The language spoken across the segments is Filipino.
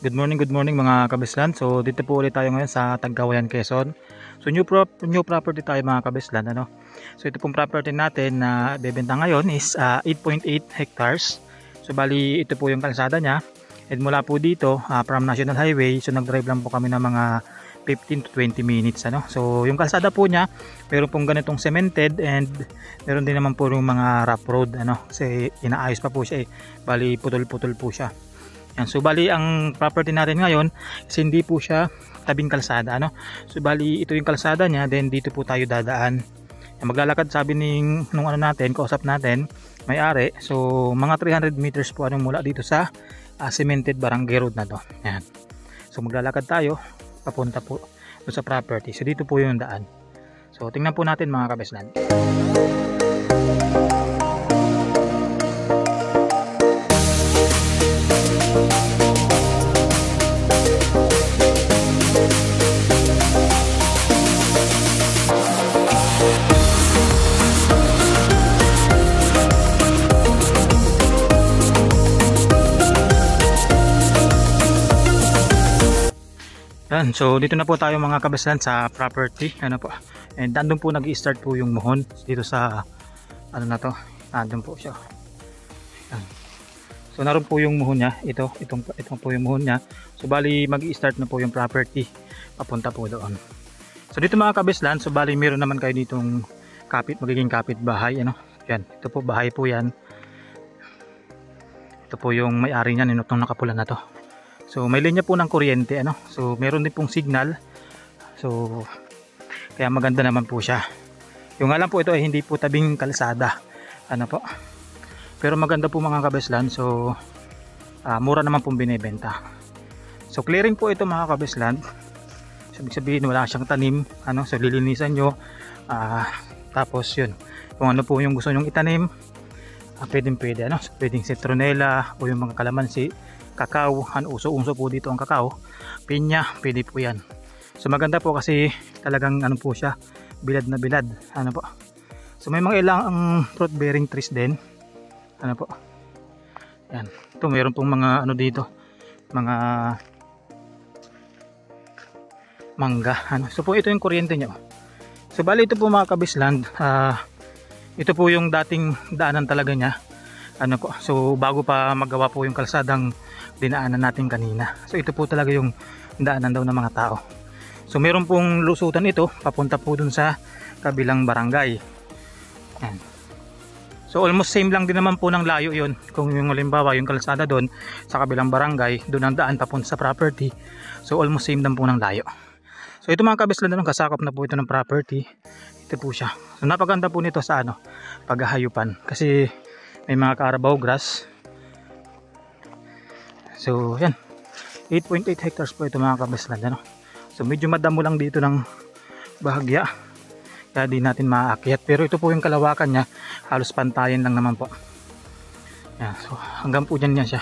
Good morning mga kabislan. So dito po ulit tayo ngayon sa Tagkawayan, Quezon. So new property tayo mga kabislan, ano. So ito pong property natin na bebenta ngayon is 8.8 hectares. So bali ito po yung kalsada niya. And mula po dito from National Highway, so nag-drive lang po kami ng mga 15 to 20 minutes, ano. So yung kalsada po niya, meron pong ganitong cemented and meron din naman po yung mga rough road, ano. Kasi inaayos pa po siya Bali putol-putol po siya. Yan, so bali ang property natin ngayon is hindi po siya tabing kalsada, ano. So bali ito yung kalsada niya, then dito po tayo dadaan. Yan, maglalakad, sabi nung ano natin, kausap natin, may-ari. So mga 300 meters po mula dito sa cemented barangay road na to. Yan. So maglalakad tayo papunta po sa property. So dito po yung daan. So tingnan po natin mga kabeslan. Yan, so dito na po tayo mga kabeslan sa property, ano po. And andun po nag-i-start po yung muhon dito sa ano na to. Andun po siya. Yan. So naroon po yung muhon niya, itong po yung muhon niya. So bali mag-i-start na po yung property papunta po doon. So dito mga kabeslan, so bali meron naman kayo ditong magiging kapitbahay, ano. Yan, ito po bahay po yan. Ito po yung may-ari niyan, itong nakapula na to. So may linya po ng kuryente, ano. So meron din pong signal. So kaya maganda naman po siya. Yung nga lang po ito ay hindi po tabing kalsada, ano po. Pero maganda po mga kabeslan. So mura naman pong binebenta. So clearing po ito mga kabeslan. So ibig sabihin wala siyang tanim, ano. So lilinisan nyo. Tapos yun, kung ano po yung gusto nyong itanim, pwede, ano. So, pwedeng citronella o yung mga kalamansi, kakao, uso-uso po dito ang kakao, pinya, pwede po yan. So maganda po kasi talagang ano po siya, bilad na bilad, ano po. So may mga ilang fruit bearing trees din, ano po. Yan, ito mayroon pong mga ano dito, mga mangga, ano. So po ito yung kuryente nyo. So bali ito po mga kabisland, ito po yung dating daanan talaga niya, ano po. So bago pa magawa po yung kalsadang dinaanan natin kanina. So ito po talaga yung daanan daw ng mga tao. So meron pong lusutan ito papunta po dun sa kabilang barangay. Yan. So almost same lang din naman po ng layo yon. Kung yung halimbawa yung kalsada doon sa kabilang barangay, doon ang daan papunta sa property. So almost same lang po ng layo. So ito mga kabislan, kasakop na po ito ng property. Ito po siya. So napaganda po nito sa paghahayupan kasi may mga Carabao grass. So yan, 8.8 hectares po ito mga kabislan, ano. So medyo madamo lang dito ng bahagya, kaya di natin maaakyat. Pero ito po yung kalawakan niya, halos pantayan lang naman po. Yan, so hanggang po dyan siya.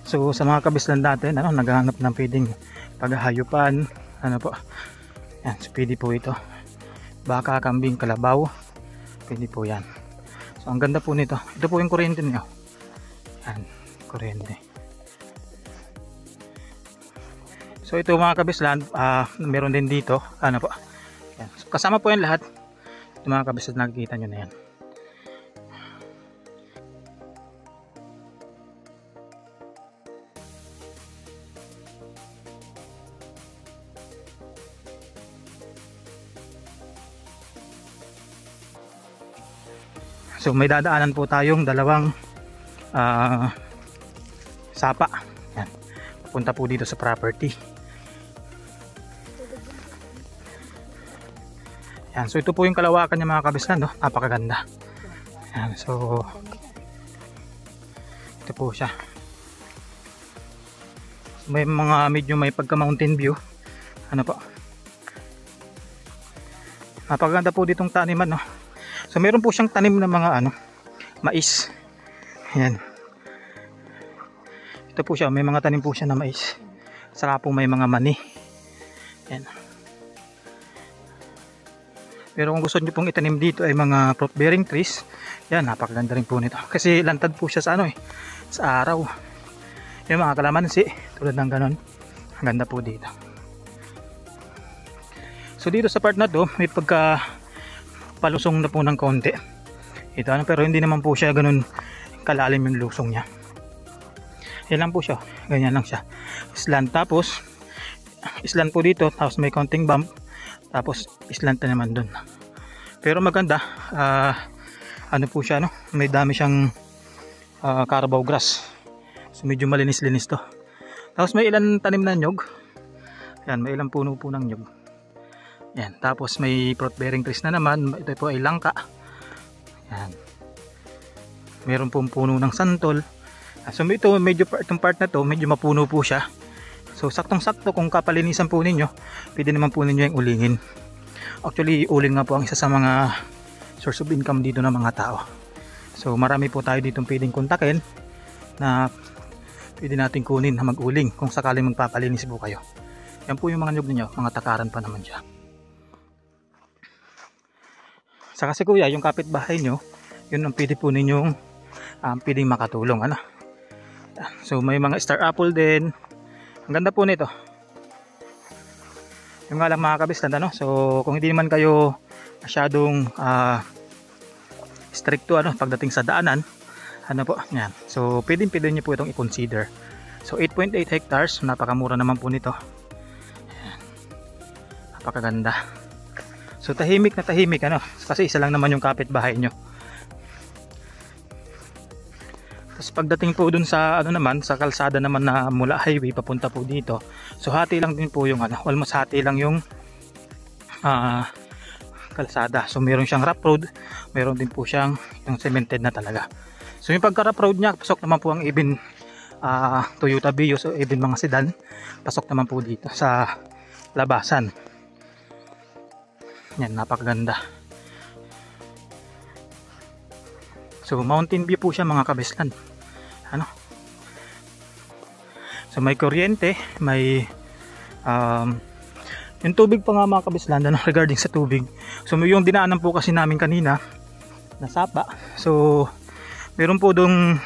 So sa mga kabislan natin, ano, naghahanap ng pwedeng paghahayupan, ano po. Yan, so pwede po ito. Baka, kambing, kalabaw, pwede po yan. So ang ganda po nito. Ito po yung kuryente niyo. Yan, kuryente. So ito mga kabislan, meron din dito, ano po. Yan. So, kasama po yan lahat. Ito mga kabislan, nakikita nyo na yan. So may dadaanan po tayong dalawang sapa. Yan. Papunta po dito sa property. Yan. So ito po yung kalawakan niya mga kabislan, no? Napakaganda. Yan. So ito po siya. May mga medyo may pagka mountain view. Ano po? Napakaganda po ditong taniman, no? So meron po siyang tanim na mga mais. Yan. Ito po siya, may mga tanim po siya na mais. Saka po may mga mani. Yan. Pero kung gusto niyo pong itanim dito ay mga fruit bearing trees, Yan, napakaganda rin po nito. Kasi lantad po siya sa ano sa araw. Yung mga kalamansi, tulad ng ganon. Ang ganda po dito. So dito sa part na to, may pagka palusong na po ng konti. Ito ano, pero hindi naman po siya ganun kalalim yung lusong niya. Yan lang po siya. Ganyan lang siya. Island, tapos island po dito, tapos may konting bump, tapos island na naman dun. Pero maganda, ano po siya, no? May dami siyang carabao grass. So medyo malinis-linis to. Tapos may ilan tanim na nyog. Yan, may ilang puno po ng nyog. Yan, tapos may fruit bearing trees na naman. Ito po ay langka. Yan. Meron pong puno ng santol. So ito medyo itong part na to, medyo mapuno po siya. So saktong-sakto kung kapalinisan po ninyo, pwede naman po ninyo yung ulingin. Actually, uling nga po ang isa sa mga source of income dito ng mga tao. So marami po tayo ditong pwedeng kontakin na pwede natin kunin na mag-uling kung sakaling magpapalinis po kayo. Yan po yung mga nyug ninyo, mga takaran pa naman siya. Sa kasi kuya, yung kapitbahay nyo, yun ang pwede po ninyong pwedeng makatulong. Ano? So may mga star apple din. Ang ganda po nito. Yung nga lang mga kabislan, ano? So kung hindi naman kayo masyadong stricto pagdating sa daanan, ano po, yan. So pwede nyo po itong i-consider. So 8.8 hectares, napakamura naman po nito. Ayan. Napakaganda. So tahimik na tahimik, kasi isa lang naman yung kapitbahay nyo. Tapos pagdating po dun sa sa kalsada naman na mula highway papunta po dito. So hati lang din po yung almost hati lang yung kalsada. So meron siyang rough road, meron din po siyang yung cemented na talaga. So yung pagka rough road niya, pasok naman po ang even Toyota Vios o even mga sedan, pasok naman po dito sa labasan. Yan, napakaganda. So mountain view po siya mga kabislan. So may kuryente, may yung tubig pa nga mga kabislan, regarding sa tubig. So yung dinaanan po kasi namin kanina na sapa. So meron po dong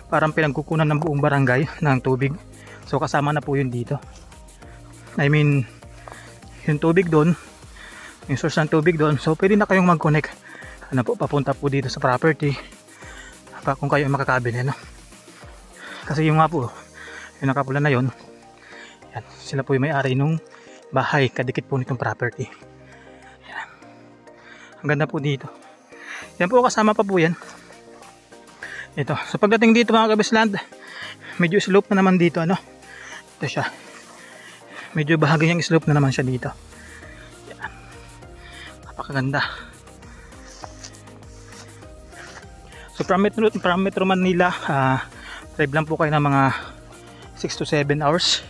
parang pinagkukunan ng buong barangay ng tubig. So kasama na po yun dito. I mean, yung tubig doon, yung source ng tubig doon. So pwede na kayong mag-connect papunta po dito sa property kung kayo makakabili. Kasi yung nga po, yung nakapula na yun, yan, sila po yung may-ari nung bahay kadikit po nitong property. Yan. Ang ganda po dito. Yan po, kasama pa po yan. Ito. So pagdating dito mga kabisland, medyo slope na naman dito. Ito siya. Medyo bahagi niyang slope na naman siya dito. Yan. Napakaganda. So from Metro Manila, drive lang po kayo ng mga 6 to 7 hours.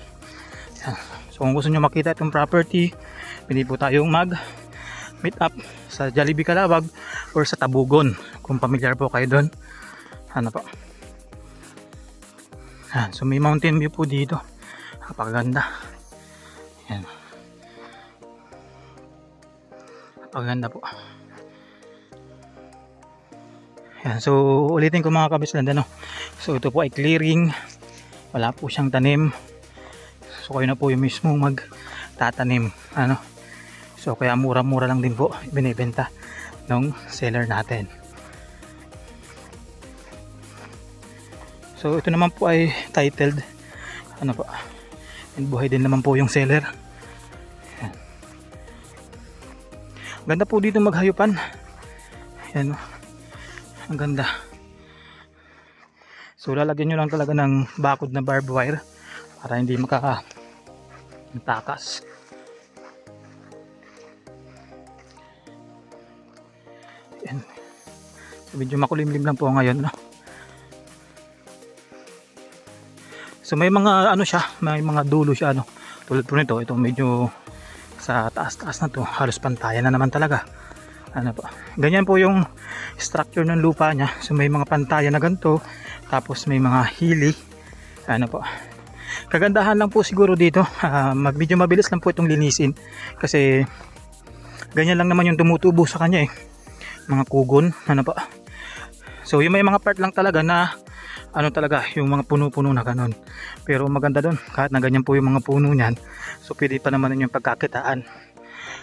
Yan. So kung gusto nyo makita itong property, pwede po tayong mag-meet up sa Jollibee Calawag or sa Tabugon kung familiar po kayo doon. Ano po. Yan. So may mountain view po dito. Napakaganda. Yan. Napakaganda po. Yan. So ulitin ko mga kabisland, So ito po ay clearing. Wala po siyang tanim. So kayo na po yung mismo magtatanim. So kaya mura-mura lang din po binibenta ng seller natin. So ito naman po ay titled. Po. And buhay din naman po yung seller. Yan. Ganda po dito maghayupan. Yan. Ang ganda. So lalagyan nyo lang talaga ng bakod na barbed wire para hindi takas. Yan. So medyo makulimlim lang po ngayon. So may mga may mga dulo siya tulad po nito, ito medyo sa taas-taas na to, halos pantayan na naman talaga. Po. Ganyan po yung structure ng lupa niya. So may mga pantayan na ganito, tapos may mga hili. Po. Kagandahan lang po siguro dito, medyo mabilis lang po itong linisin kasi ganyan lang naman yung tumutubo sa kanya mga kugon. Po. So yung may mga part lang talaga na ano talaga, yung mga puno-puno na ganun. Pero maganda doon, kahit na ganyan po yung mga puno niyan, so pwede pa naman yung pagkakitaan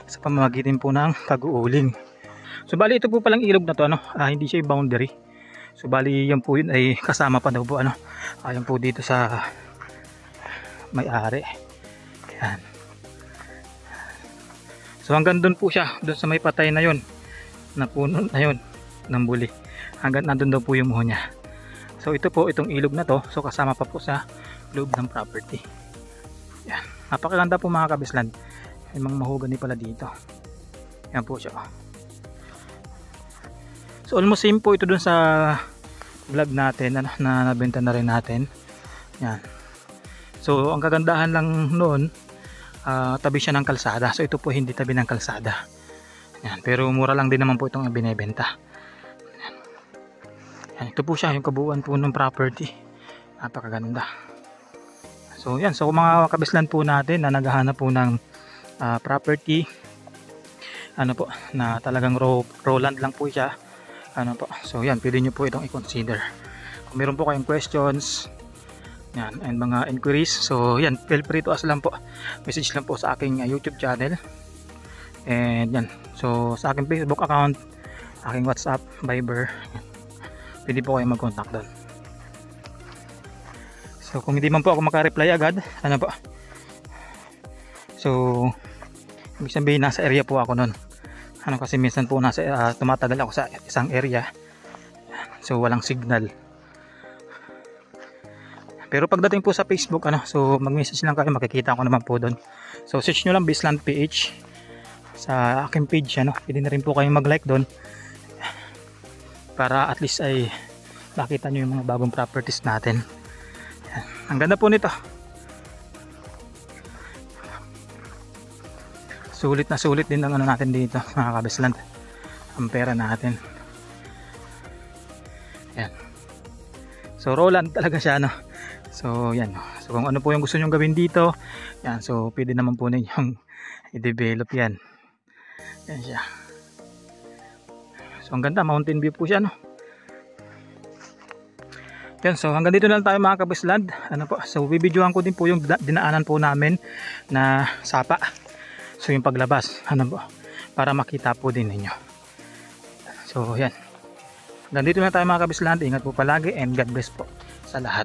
sa pamamagitan po ng pag-uuling. So bali ito po palang ilog na to, hindi siya yung boundary. So bali yan po yun ay kasama pa daw po ayan po dito sa may-ari. Yan. So hanggang doon po siya, doon sa may patay na yun, na puno na yun ng buli. Hanggang nandun daw po yung muho niya. So ito po, itong ilog na to, so kasama pa po sa loob ng property. Yan. Napakaganda po mga kabislan. May mga mahogany pala dito. Yan po siya. So almost same po ito dun sa vlog natin na nabenta na rin natin. Yan. So ang kagandahan lang noon, tabi siya ng kalsada. So ito po hindi tabi ng kalsada. Yan. Pero mura lang din naman po itong binebenta. Ito po siya, yung kabuuan po ng property. Napakaganda. So yan, so mga kabislan po natin na naghahanap po ng property, po, na talagang raw land lang po siya. Po, so yan, pwede nyo po itong i-consider. Kung meron po kayong questions, yan, and mga inquiries, so yan, feel free to ask lang po. Message lang po sa aking YouTube channel. And yan, so sa aking Facebook account, aking WhatsApp, Viber, yan. Pwede po kayo mag-contact doon. So kung hindi man po ako maka-reply agad, po, so ibig sabihin nasa area po ako noon. Kasi minsan po tumatagal ako sa isang area, so walang signal. Pero pagdating po sa Facebook, so mag-message lang kayo, makikita ko naman po doon. So search nyo lang Baseland PH sa aking page, pwede na rin po kayo mag-like doon, para at least ay makita nyo yung mga bagong properties natin. Yan. Ang ganda po nito. Sulit na sulit din ang natin dito mga kabisland, ang pera natin. Yan. So Roland talaga siya, So yan. So kung ano po yung gusto nyo gawin dito, yan, so pwede naman po ninyong i-develop yan. Yan siya. So ang ganda, mountain view po siya, Yan, so hanggang dito na lang tayo mga kabisland. Po, so bibidyohan ko din po yung dinaanan po namin na sapa. So yung paglabas, po, para makita po din ninyo. So yan. Hanggang dito na tayo mga kabisland. Ingat po palagi and God bless po sa lahat.